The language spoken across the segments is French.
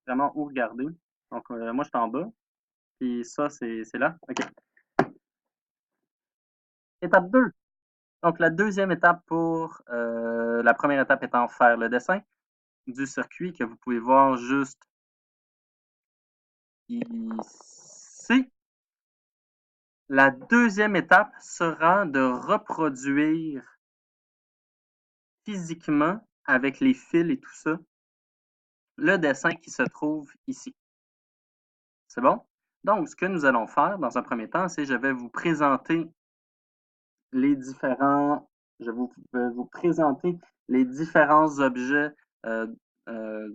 vraiment où regarder. Donc, moi, je suis en bas. Puis ça, c'est là. OK. Étape 2. Donc, la deuxième étape pour la première étape étant faire le dessin du circuit que vous pouvez voir juste ici. La deuxième étape sera de reproduire physiquement, avec les fils et tout ça, le dessin qui se trouve ici. C'est bon? Donc, ce que nous allons faire dans un premier temps, c'est je vais vous présenter les différents, vais vous présenter les différents objets euh, euh,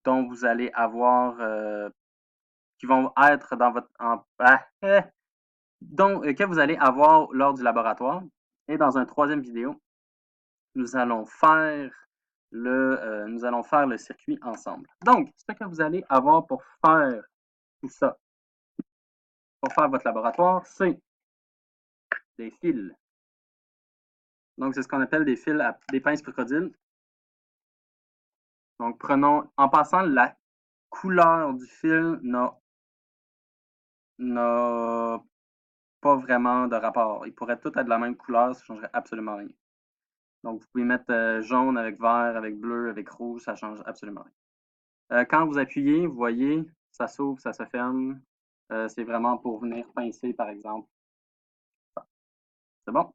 dont vous allez avoir, qui vont être dans votre, que vous allez avoir lors du laboratoire. Et dans un troisième vidéo, nous allons faire nous allons faire le circuit ensemble. Donc, ce que vous allez avoir pour faire tout ça, pour faire votre laboratoire, c'est des fils. Donc, c'est ce qu'on appelle des fils des pinces crocodiles. Donc, en passant, la couleur du fil n'a pas vraiment de rapport. Ils pourraient tous être de la même couleur, ça ne changerait absolument rien. Donc, vous pouvez mettre jaune avec vert, avec bleu, avec rouge, ça ne change absolument rien. Quand vous appuyez, vous voyez, ça s'ouvre, ça se ferme. C'est vraiment pour venir pincer, par exemple. C'est bon?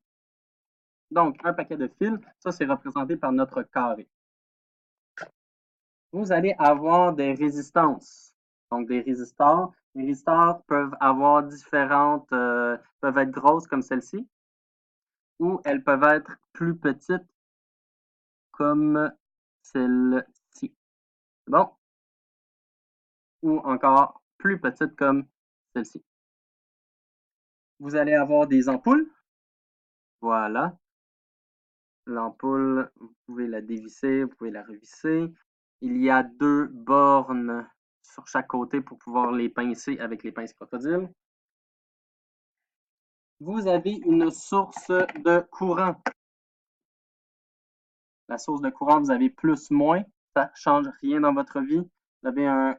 Donc, un paquet de fils, ça, c'est représenté par notre carré. Vous allez avoir des résistances. Donc, des résistors. Les résistors peuvent avoir peuvent être grosses comme celle-ci, ou elles peuvent être plus petites comme celle-ci. Bon? Ou encore plus petites comme celle-ci. Vous allez avoir des ampoules. Voilà. L'ampoule, vous pouvez la dévisser, vous pouvez la revisser. Il y a 2 bornes sur chaque côté pour pouvoir les pincer avec les pinces crocodiles. Vous avez une source de courant. La source de courant, vous avez plus, moins. Ça ne change rien dans votre vie. Vous avez un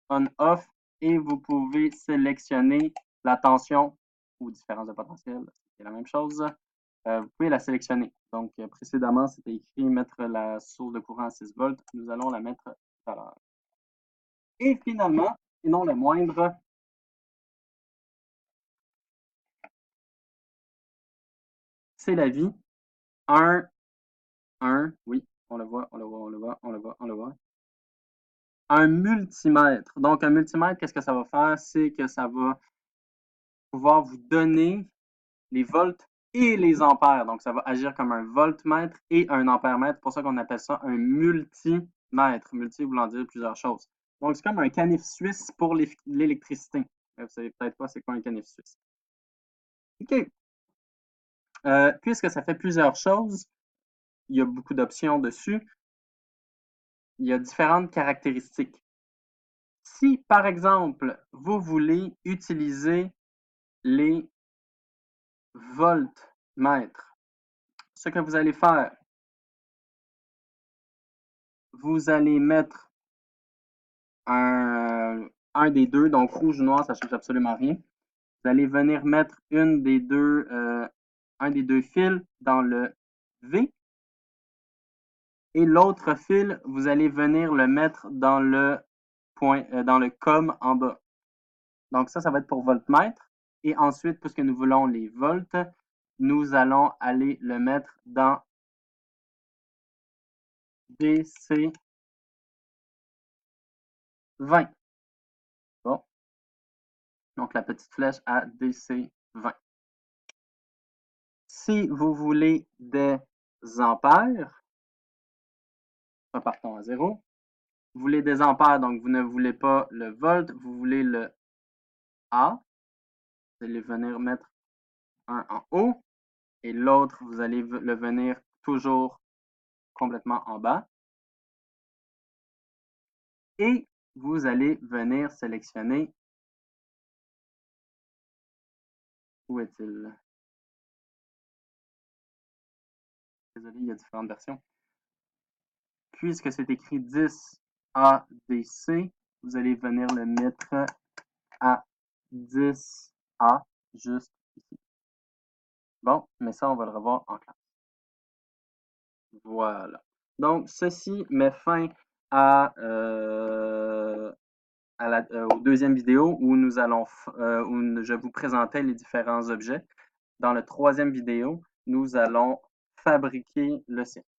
on-off et vous pouvez sélectionner la tension ou différence de potentiel. C'est la même chose. Vous pouvez la sélectionner. Donc, précédemment, c'était écrit mettre la source de courant à 6 volts. Nous allons la mettre tout à l'heure. Et finalement, et non le moindre, c'est la vie. Oui, on le voit, on le voit, on le voit, on le voit, on le voit. Un multimètre. Donc, un multimètre, qu'est-ce que ça va faire? C'est que ça va pouvoir vous donner les volts et les ampères. Donc, ça va agir comme un voltmètre et un ampèremètre. C'est pour ça qu'on appelle ça un multimètre. Multi voulant dire plusieurs choses. Donc, c'est comme un canif suisse pour l'électricité. Vous savez peut-être pas c'est quoi un canif suisse. OK. Puisque ça fait plusieurs choses, il y a beaucoup d'options dessus. Il y a différentes caractéristiques. Si, par exemple, vous voulez utiliser les voltmètres, ce que vous allez faire, vous allez mettre un des deux, donc rouge ou noir, ça ne change absolument rien. Vous allez venir mettre un des deux fils dans le V et l'autre fil, vous allez venir le mettre dans le dans le COM en bas. Donc ça va être pour voltmètre. Et ensuite, puisque nous voulons les volts, nous allons aller le mettre dans DC 20. Bon. Donc la petite flèche à DC 20. Si vous voulez des ampères, repartons à 0. Vous voulez des ampères, donc vous ne voulez pas le volt, vous voulez le A. Vous allez venir mettre un en haut et l'autre, vous allez le venir toujours complètement en bas. Et vous allez venir sélectionner. Où est-il? Désolé, il y a différentes versions. Puisque c'est écrit 10 ADC, vous allez venir le mettre à 10A, juste ici. Bon, mais ça, on va le revoir en classe. Voilà. Donc, ceci met fin à, aux deuxième vidéo où nous allons, où je vous présentais les différents objets. Dans la troisième vidéo, nous allons fabriquer le circuit.